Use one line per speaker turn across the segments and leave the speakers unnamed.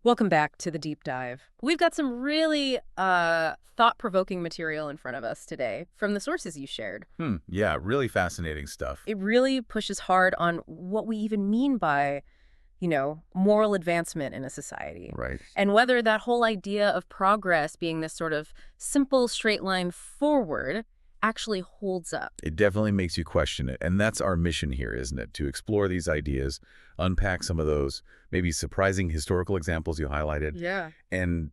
Welcome back to the deep dive. We've got some really thought-provoking material in front of us today from the sources you shared.
Yeah, really fascinating stuff.
It really pushes hard on what we even mean by, moral advancement in a society.
Right.
And whether that whole idea of progress being this sort of simple straight line forward actually holds up.
It definitely makes you question it. And that's our mission here, isn't it? To explore these ideas, unpack some of those maybe surprising historical examples you highlighted,
Yeah.
and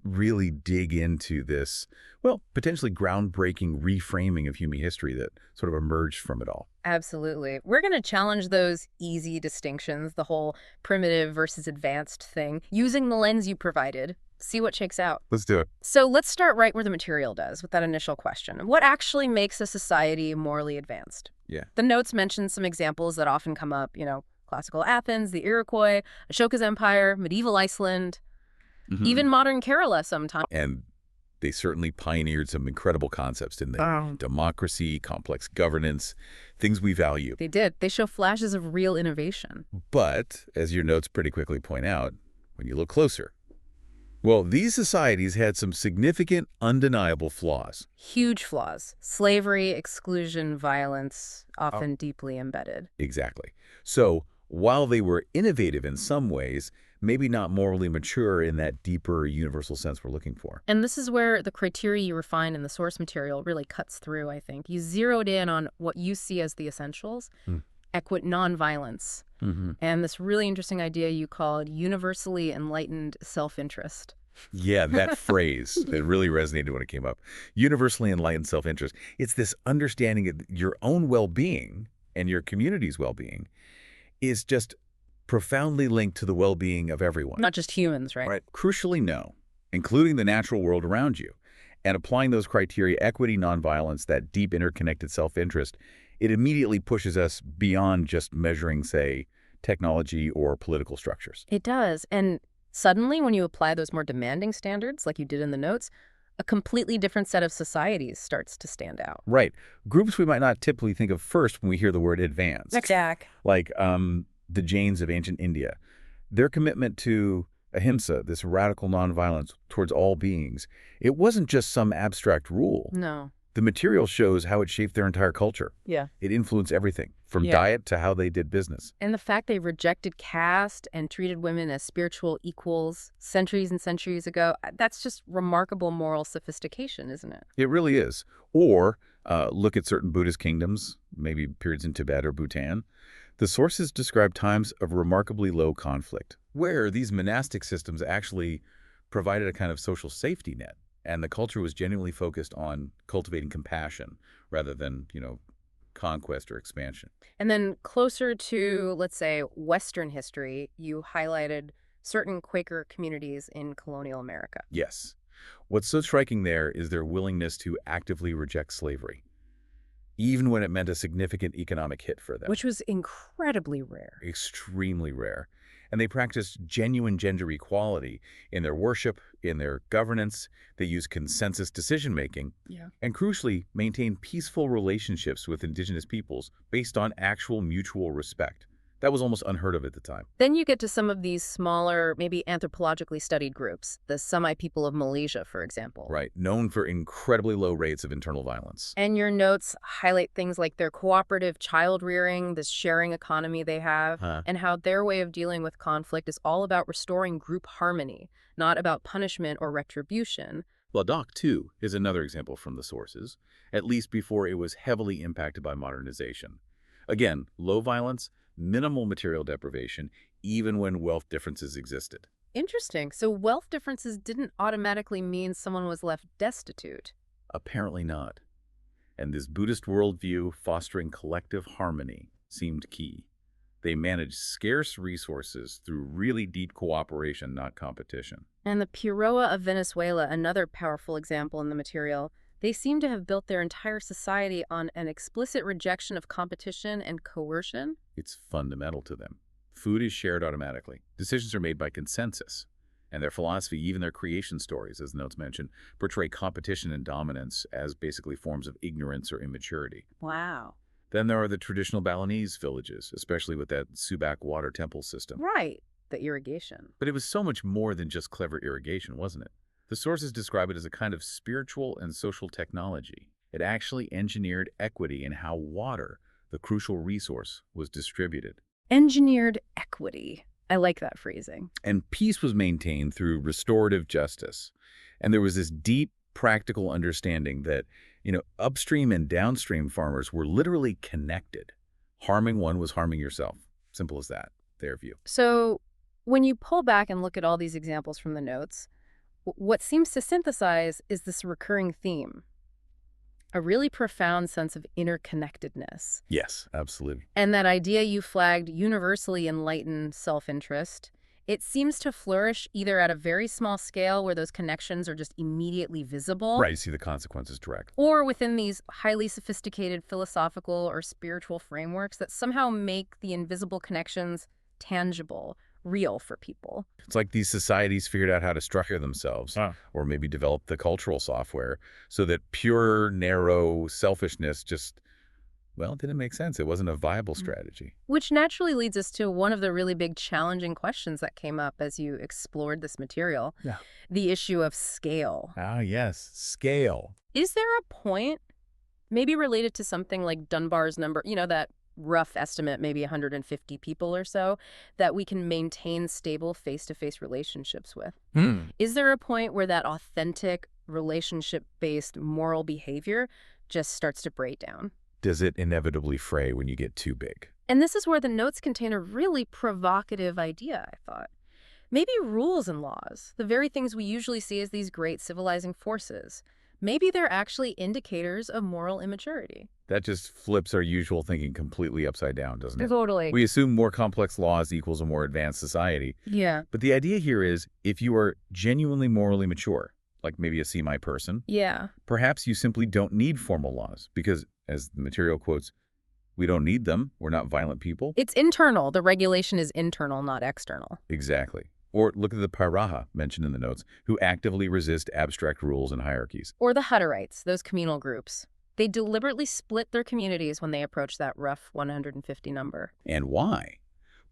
really dig into this, well, potentially groundbreaking reframing of human history that sort of emerged from it all.
Absolutely. We're going to challenge those easy distinctions, the whole primitive versus advanced thing, using the lens you provided. See what shakes out.
Let's do it.
So let's start right where the material does with that initial question. What actually makes a society morally advanced?
Yeah.
The notes mention some examples that often come up, classical Athens, the Iroquois, Ashoka's empire, medieval Iceland, even modern Kerala sometimes.
And they certainly pioneered some incredible concepts, didn't they? Democracy, complex governance, things we value.
They did. They show flashes of real innovation.
But, as your notes pretty quickly point out, when you look closer, well, these societies had some significant, undeniable flaws.
Huge flaws. Slavery, exclusion, violence, often deeply embedded.
Exactly. So, while they were innovative in some ways, maybe not morally mature in that deeper, universal sense we're looking for.
And this is where the criteria you refine in the source material really cuts through, I think. You zeroed in on what you see as the essentials, nonviolence, and this really interesting idea you called universally enlightened self-interest.
Yeah, that phrase, it really resonated when it came up. Universally enlightened self-interest. It's this understanding of your own well-being and your community's well-being is just profoundly linked to the well-being of everyone.
Not just humans, right?
Right. Crucially, no, including the natural world around you. And applying those criteria, equity, nonviolence, that deep interconnected self-interest, it immediately pushes us beyond just measuring, say, technology or political structures.
It does. And suddenly, when you apply those more demanding standards, like you did in the notes, a completely different set of societies starts to stand out.
Right. Groups we might not typically think of first when we hear the word advanced.
Jack.
Like the Jains of ancient India. Their commitment to ahimsa, this radical nonviolence towards all beings, it wasn't just some abstract rule.
No.
The material shows how it shaped their entire culture.
Yeah.
It influenced everything, from
Yeah.
diet to how they did business.
And the fact they rejected caste and treated women as spiritual equals centuries and centuries ago, that's just remarkable moral sophistication, isn't it?
It really is. Or look at certain Buddhist kingdoms, maybe periods in Tibet or Bhutan. The sources describe times of remarkably low conflict, where these monastic systems actually provided a kind of social safety net, and the culture was genuinely focused on cultivating compassion rather than, conquest or expansion.
And then closer to, let's say, Western history, you highlighted certain Quaker communities in colonial America.
Yes. What's so striking there is their willingness to actively reject slavery, even when it meant a significant economic hit for them.
Which was incredibly rare.
Extremely rare. And they practiced genuine gender equality in their worship, in their governance. They used consensus decision-making,
Yeah.
and crucially, maintained peaceful relationships with indigenous peoples based on actual mutual respect. That was almost unheard of at the time.
Then you get to some of these smaller, maybe anthropologically studied groups, the Sami people of Malaysia, for example.
Right. Known for incredibly low rates of internal violence.
And your notes highlight things like their cooperative child rearing, this sharing economy they have, and how their way of dealing with conflict is all about restoring group harmony, not about punishment or retribution.
Ladakh, too, is another example from the sources, at least before it was heavily impacted by modernization. Again, low violence, minimal material deprivation, even when wealth differences existed.
Interesting. So wealth differences didn't automatically mean someone was left destitute.
Apparently not. And this Buddhist worldview fostering collective harmony seemed key. They managed scarce resources through really deep cooperation, not competition.
And the Piroa of Venezuela, another powerful example in the material, they seem to have built their entire society on an explicit rejection of competition and coercion.
It's fundamental to them. Food is shared automatically. Decisions are made by consensus. And their philosophy, even their creation stories, as the notes mention, portray competition and dominance as basically forms of ignorance or immaturity.
Wow.
Then there are the traditional Balinese villages, especially with that Subak water temple system.
Right. the irrigation.
But it was so much more than just clever irrigation, wasn't it? The sources describe it as a kind of spiritual and social technology. It actually engineered equity in how water, the crucial resource, was distributed.
Engineered equity. I like that phrasing.
And peace was maintained through restorative justice. And there was this deep, practical understanding that, upstream and downstream farmers were literally connected. Harming one was harming yourself. Simple as that, their view.
So when you pull back and look at all these examples from the notes, what seems to synthesize is this recurring theme, a really profound sense of interconnectedness.
Yes, absolutely.
And that idea you flagged, universally enlightened self-interest, it seems to flourish either at a very small scale where those connections are just immediately visible.
Right, you see the consequences direct.
Or within these highly sophisticated philosophical or spiritual frameworks that somehow make the invisible connections tangible, real for people.
It's like these societies figured out how to structure themselves, or maybe develop the cultural software, so that pure, narrow selfishness just, didn't make sense. It wasn't a viable strategy.
Which naturally leads us to one of the really big challenging questions that came up as you explored this material.
Yeah.
The issue of scale.
Ah, yes, scale.
Is there a point, maybe related to something like Dunbar's number, that rough estimate, maybe 150 people or so, that we can maintain stable face-to-face relationships with? Is there a point where that authentic, relationship-based moral behavior just starts to break down?
Does it inevitably fray when you get too big?
And this is where the notes contain a really provocative idea, I thought. Maybe rules and laws, the very things we usually see as these great civilizing forces, maybe they're actually indicators of moral immaturity.
That just flips our usual thinking completely upside down, doesn't it?
Totally.
We assume more complex laws equals a more advanced society.
Yeah.
But the idea here is, if you are genuinely morally mature, like maybe a semi person,
Yeah.
perhaps you simply don't need formal laws because, as the material quotes, we don't need them. We're not violent people.
It's internal. The regulation is internal, not external.
Exactly. Or look at the Pairaha mentioned in the notes, who actively resist abstract rules and hierarchies.
Or the Hutterites, those communal groups. They deliberately split their communities when they approach that rough 150 number.
And why?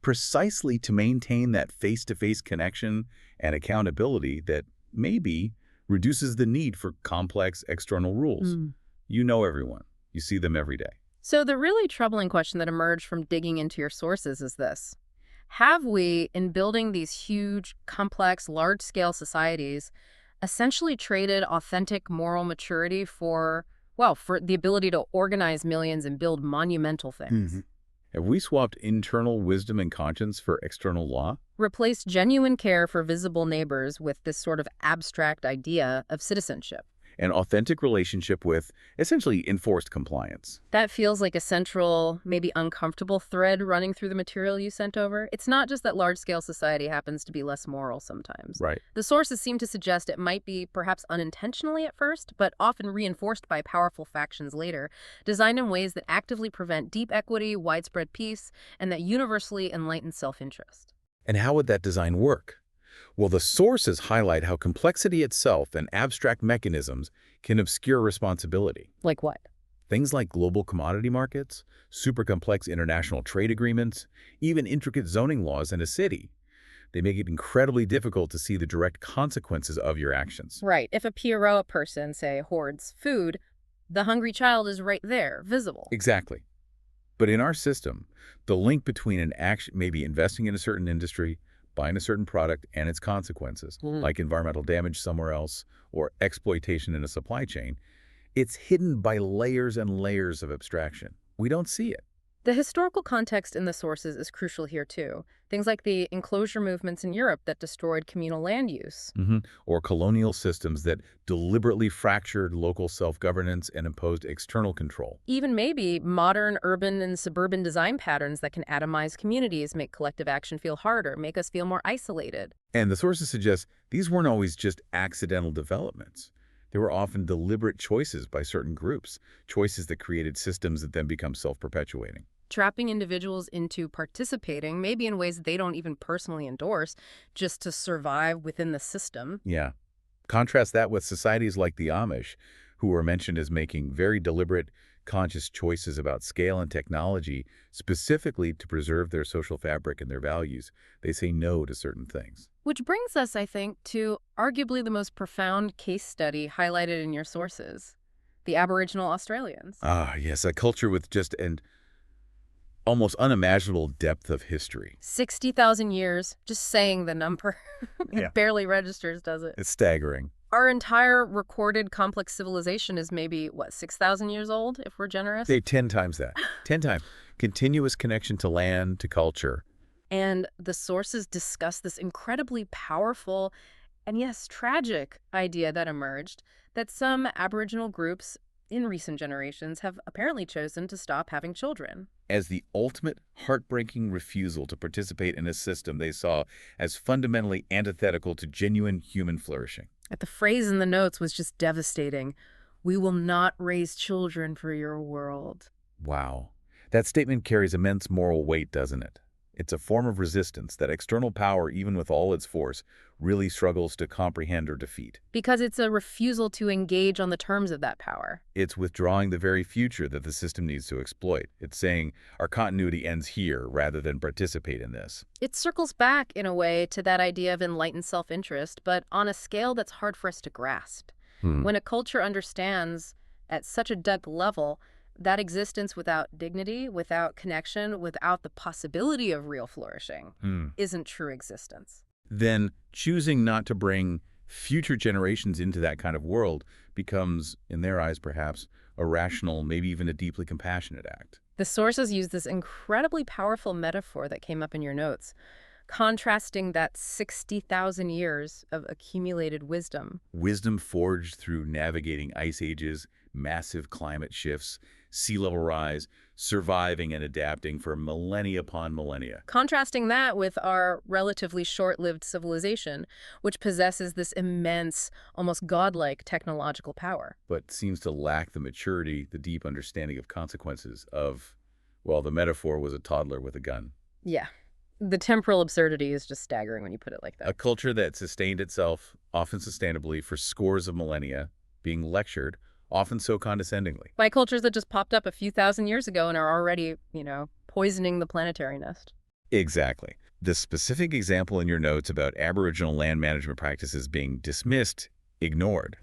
Precisely to maintain that face-to-face connection and accountability that maybe reduces the need for complex external rules. You know everyone. You see them every day.
So the really troubling question that emerged from digging into your sources is this. Have we, in building these huge, complex, large-scale societies, essentially traded authentic moral maturity for the ability to organize millions and build monumental things?
Have we swapped internal wisdom and conscience for external law?
Replaced genuine care for visible neighbors with this sort of abstract idea of citizenship?
An authentic relationship with, essentially, enforced compliance.
That feels like a central, maybe uncomfortable thread running through the material you sent over. It's not just that large-scale society happens to be less moral sometimes.
Right.
The sources seem to suggest it might be perhaps unintentionally at first, but often reinforced by powerful factions later, designed in ways that actively prevent deep equity, widespread peace, and that universally enlightened self-interest.
And how would that design work? Well, the sources highlight how complexity itself and abstract mechanisms can obscure responsibility.
Like what?
Things like global commodity markets, super complex international trade agreements, even intricate zoning laws in a city. They make it incredibly difficult to see the direct consequences of your actions.
Right. If a Pierrot person, say, hoards food, the hungry child is right there, visible.
Exactly. But in our system, the link between an action, maybe investing in a certain industry, buying a certain product, and its consequences, like environmental damage somewhere else or exploitation in a supply chain, it's hidden by layers and layers of abstraction. We don't see it.
The historical context in the sources is crucial here, too. Things like the enclosure movements in Europe that destroyed communal land use.
Or colonial systems that deliberately fractured local self-governance and imposed external control.
Even maybe modern urban and suburban design patterns that can atomize communities, make collective action feel harder, make us feel more isolated.
And the sources suggest these weren't always just accidental developments. They were often deliberate choices by certain groups, choices that created systems that then become self-perpetuating.
Trapping individuals into participating, maybe in ways they don't even personally endorse, just to survive within the system.
Yeah. Contrast that with societies like the Amish, who were mentioned as making very deliberate, conscious choices about scale and technology, specifically to preserve their social fabric and their values. They say no to certain things.
Which brings us, I think, to arguably the most profound case study highlighted in your sources, the Aboriginal Australians.
Ah, yes, a culture with just an almost unimaginable depth of history.
60,000 years, just saying the number.
Yeah.
It barely registers, does it?
It's staggering.
Our entire recorded complex civilization is maybe, what, 6,000 years old, if we're generous?
Say 10 times that. 10 times. Continuous connection to land, to culture.
And the sources discuss this incredibly powerful and, yes, tragic idea that emerged that some Aboriginal groups in recent generations have apparently chosen to stop having children.
As the ultimate heartbreaking refusal to participate in a system they saw as fundamentally antithetical to genuine human flourishing.
The phrase in the notes was just devastating. "We will not raise children for your world."
Wow. That statement carries immense moral weight, doesn't it? It's a form of resistance that external power, even with all its force, really struggles to comprehend or defeat.
Because it's a refusal to engage on the terms of that power.
It's withdrawing the very future that the system needs to exploit. It's saying our continuity ends here rather than participate in this.
It circles back, in a way, to that idea of enlightened self-interest, but on a scale that's hard for us to grasp. When a culture understands, at such a deep level, that existence without dignity, without connection, without the possibility of real flourishing, isn't true existence.
Then choosing not to bring future generations into that kind of world becomes, in their eyes perhaps, a rational, maybe even a deeply compassionate act.
The sources use this incredibly powerful metaphor that came up in your notes, contrasting that 60,000 years of accumulated wisdom.
Wisdom forged through navigating ice ages, massive climate shifts, sea level rise, surviving and adapting for millennia upon millennia.
Contrasting that with our relatively short-lived civilization, which possesses this immense, almost godlike technological power.
But seems to lack the maturity, the deep understanding of consequences of, well, the metaphor was a toddler with a gun.
Yeah. The temporal absurdity is just staggering when you put it like that.
A culture that sustained itself, often sustainably, for scores of millennia, being lectured, often so condescendingly.
By cultures that just popped up a few thousand years ago and are already, poisoning the planetary nest.
Exactly. The specific example in your notes about Aboriginal land management practices being dismissed, ignored,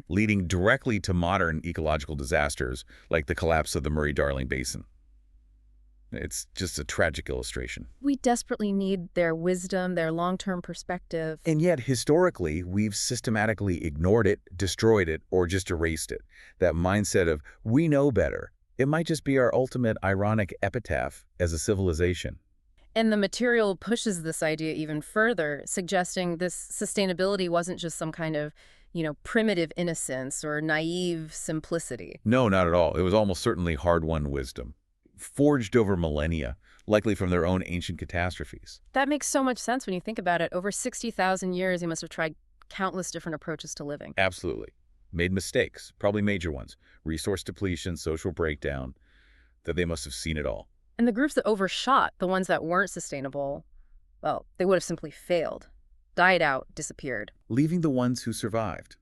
leading directly to modern ecological disasters like the collapse of the Murray-Darling Basin. It's just a tragic illustration.
We desperately need their wisdom, their long-term perspective.
And yet, historically, we've systematically ignored it, destroyed it, or just erased it. That mindset of, we know better. It might just be our ultimate ironic epitaph as a civilization.
And the material pushes this idea even further, suggesting this sustainability wasn't just some kind of, primitive innocence or naive simplicity.
No, not at all. It was almost certainly hard-won wisdom, forged over millennia, likely from their own ancient catastrophes.
That makes so much sense when you think about it. Over 60,000 years, they must have tried countless different approaches to living.
Absolutely. Made mistakes, probably major ones. Resource depletion, social breakdown, that they must have seen it all.
And the groups that overshot, the ones that weren't sustainable, well, they would have simply failed, died out, disappeared.
Leaving the ones who survived.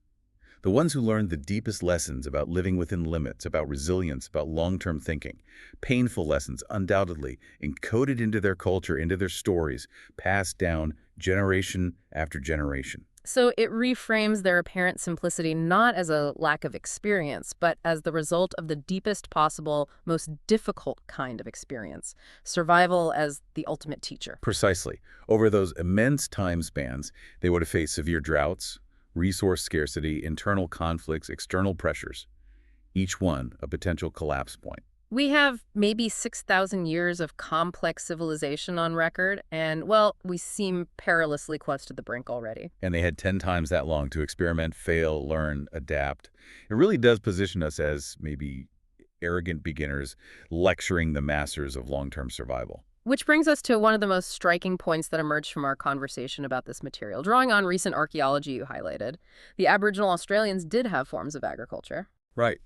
The ones who learned the deepest lessons about living within limits, about resilience, about long-term thinking. Painful lessons, undoubtedly, encoded into their culture, into their stories, passed down generation after generation.
So it reframes their apparent simplicity not as a lack of experience, but as the result of the deepest possible, most difficult kind of experience. Survival as the ultimate teacher.
Precisely. Over those immense time spans, they would have faced severe droughts, resource scarcity, internal conflicts, external pressures, each one a potential collapse point.
We have maybe 6,000 years of complex civilization on record, and, well, we seem perilously close to the brink already.
And they had 10 times that long to experiment, fail, learn, adapt. It really does position us as maybe arrogant beginners lecturing the masters of long-term survival.
Which brings us to one of the most striking points that emerged from our conversation about this material. Drawing on recent archaeology you highlighted, the Aboriginal Australians did have forms of agriculture.
Right.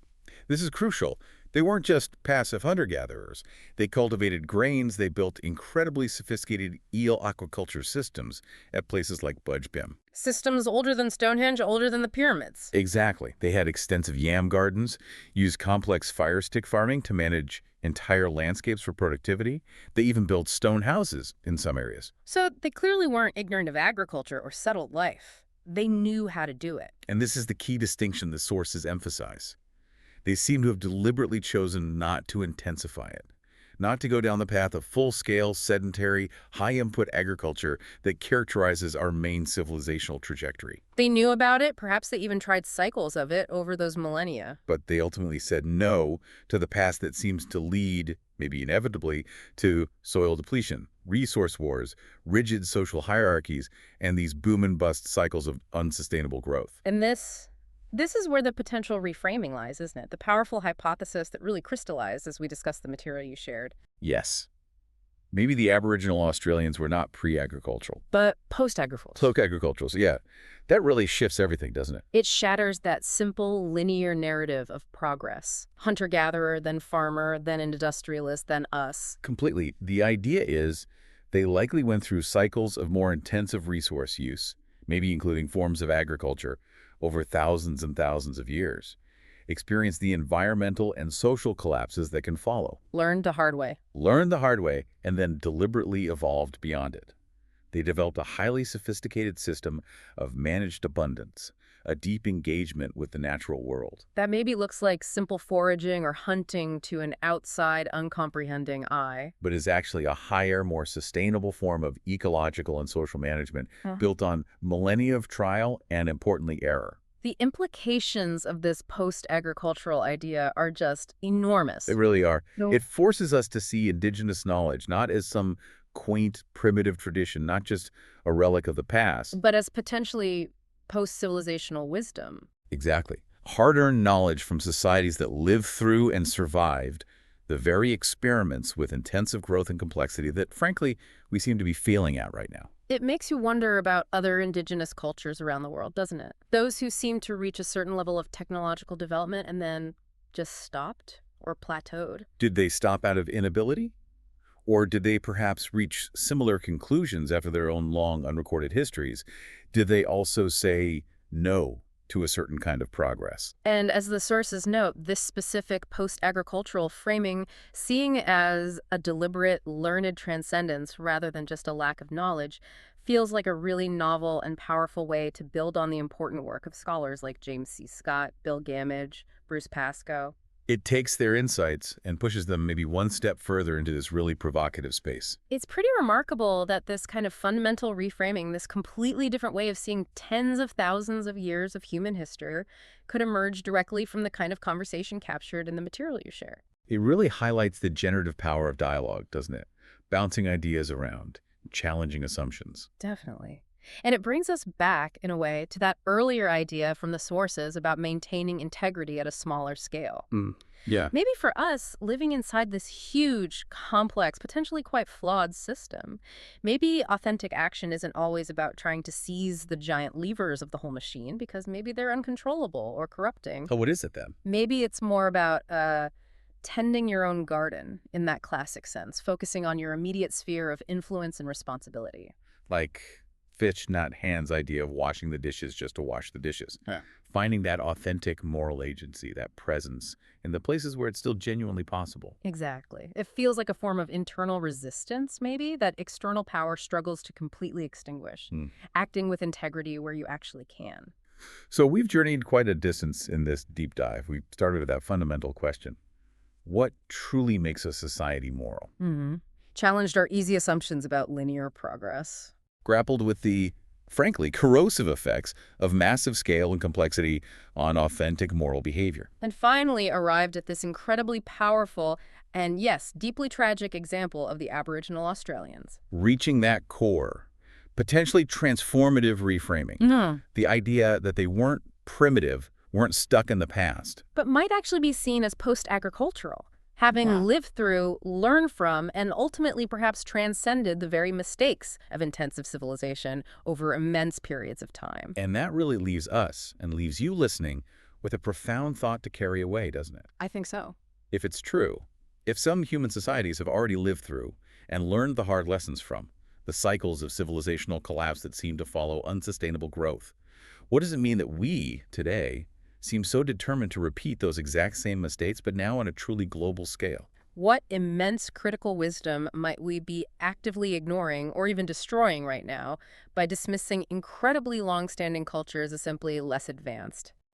This is crucial. They weren't just passive hunter-gatherers. They cultivated grains, they built incredibly sophisticated eel aquaculture systems at places like Budgebim.
Systems older than Stonehenge, older than the pyramids.
Exactly. They had extensive yam gardens, used complex fire stick farming to manage entire landscapes for productivity. They even built stone houses in some areas.
So they clearly weren't ignorant of agriculture or settled life. They knew how to do it.
And this is the key distinction the sources emphasize. They seem to have deliberately chosen not to intensify it, not to go down the path of full-scale, sedentary, high-input agriculture that characterizes our main civilizational trajectory.
They knew about it. Perhaps they even tried cycles of it over those millennia.
But they ultimately said no to the path that seems to lead, maybe inevitably, to soil depletion, resource wars, rigid social hierarchies, and these boom-and-bust cycles of unsustainable growth.
And this is where the potential reframing lies, isn't it? The powerful hypothesis that really crystallized as we discussed the material you shared.
Yes. Maybe the Aboriginal Australians were not pre-agricultural.
But post-agricultural.
Post-agricultural, so yeah. That really shifts everything, doesn't it?
It shatters that simple, linear narrative of progress. Hunter-gatherer, then farmer, then industrialist, then us.
Completely. The idea is they likely went through cycles of more intensive resource use, maybe including forms of agriculture, over thousands and thousands of years, experienced the environmental and social collapses that can follow.
Learned the hard way.
Learned the hard way, and then deliberately evolved beyond it. They developed a highly sophisticated system of managed abundance, a deep engagement with the natural world.
That maybe looks like simple foraging or hunting to an outside, uncomprehending eye.
But is actually a higher, more sustainable form of ecological and social management built on millennia of trial and, importantly, error.
The implications of this post-agricultural idea are just enormous.
They really are.
No.
It forces us to see indigenous knowledge not as some quaint, primitive tradition, not just a relic of the past.
But as potentially post-civilizational wisdom.
Exactly. Hard-earned knowledge from societies that lived through and survived the very experiments with intensive growth and complexity that, frankly, we seem to be failing at right now.
It makes you wonder about other indigenous cultures around the world, doesn't it? Those who seem to reach a certain level of technological development and then just stopped or plateaued.
Did they stop out of inability? Or did they perhaps reach similar conclusions after their own long unrecorded histories? Did they also say no to a certain kind of progress?
And as the sources note, this specific post-agricultural framing, seeing as a deliberate, learned transcendence rather than just a lack of knowledge, feels like a really novel and powerful way to build on the important work of scholars like James C. Scott, Bill Gammage, Bruce Pascoe.
It takes their insights and pushes them maybe one step further into this really provocative space.
It's pretty remarkable that this kind of fundamental reframing, this completely different way of seeing tens of thousands of years of human history, could emerge directly from the kind of conversation captured in the material you share.
It really highlights the generative power of dialogue, doesn't it? Bouncing ideas around, challenging assumptions.
Definitely. And it brings us back, in a way, to that earlier idea from the sources about maintaining integrity at a smaller scale.
Yeah.
Maybe for us, living inside this huge, complex, potentially quite flawed system, maybe authentic action isn't always about trying to seize the giant levers of the whole machine, because maybe they're uncontrollable or corrupting.
So what is it then?
Maybe it's more about tending your own garden in that classic sense, focusing on your immediate sphere of influence and responsibility.
Like Fitch, not Hand's idea of washing the dishes just to wash the dishes.
Yeah.
Finding that authentic moral agency, that presence, in the places where it's still genuinely possible.
Exactly. It feels like a form of internal resistance, maybe, that external power struggles to completely extinguish, acting with integrity where you actually can.
So we've journeyed quite a distance in this deep dive. We started with that fundamental question. What truly makes a society moral?
Challenged our easy assumptions about linear progress.
Grappled with the, frankly, corrosive effects of massive scale and complexity on authentic moral behavior.
And finally arrived at this incredibly powerful and, yes, deeply tragic example of the Aboriginal Australians.
Reaching that core, potentially transformative reframing. The idea that they weren't primitive, weren't stuck in the past.
But might actually be seen as post-agricultural, having lived through, learned from, and ultimately perhaps transcended the very mistakes of intensive civilization over immense periods of time.
And that really leaves us, and leaves you listening, with a profound thought to carry away, doesn't it?
I think so.
If it's true, if some human societies have already lived through and learned the hard lessons from the cycles of civilizational collapse that seem to follow unsustainable growth, what does it mean that we, today, seem so determined to repeat those exact same mistakes, but now on a truly global scale?
What immense critical wisdom might we be actively ignoring or even destroying right now by dismissing incredibly long-standing cultures as simply less advanced?